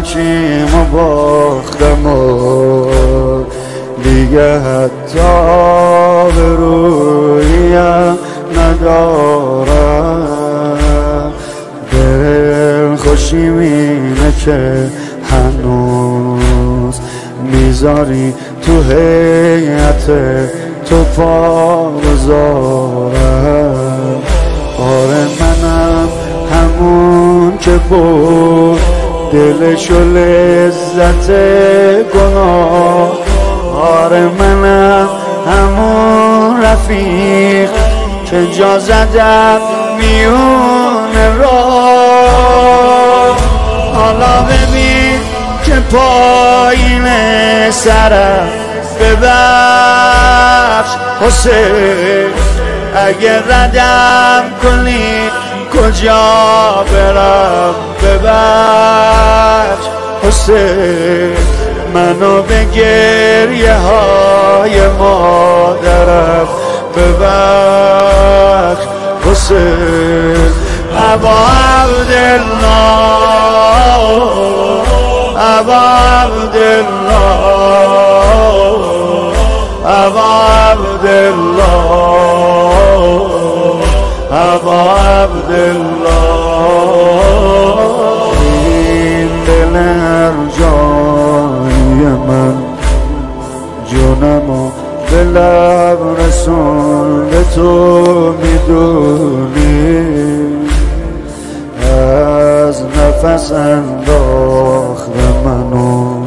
همه چیمو باختم و دیگه حتی به رویم ندارم. دل خوشیم اینه که هنوز میذاری تو هیئت تو پا بذارم. آره منم همون که بود دلشو لذت گناه. آره منم همون رفیق که جا زدم میون راه. حالا ببین که پایین سرم ببخش حسین، اگه ردم کنی کجا برم ببخش حسین. منو به گریه های مادرم ببخش حسین. ابا عبدالله ابا عبدالله ابا عبدالله ابا عبدالله. این دل هر جای من جونمو به لب رسون به تو میدونی. از نفس انداخته منو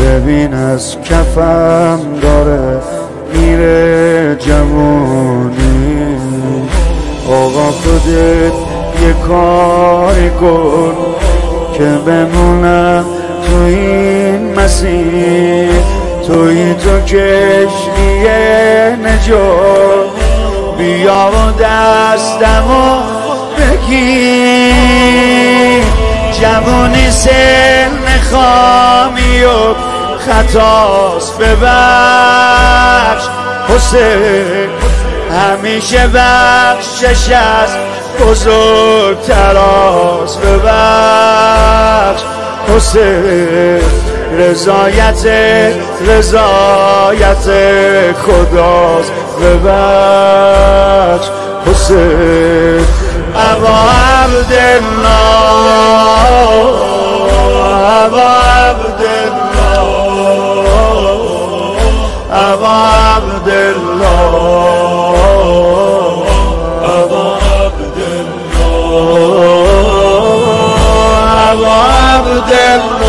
ببین از کفم داره میره جوونی. آقا خودت یه کاری کن که بمونم تو این مسیر. توی تو کشتی نجات بیا و دستمو بگیر. جوونی سن خامی و خطاست ببخش حسین. همیشه بخشش از بزرگتر است ببخش حسین. رضایت خداست ببخش حسین. ابا عبدالله ابا عبدالله ابا عبدالله ابا عبدالله ابا عبدالله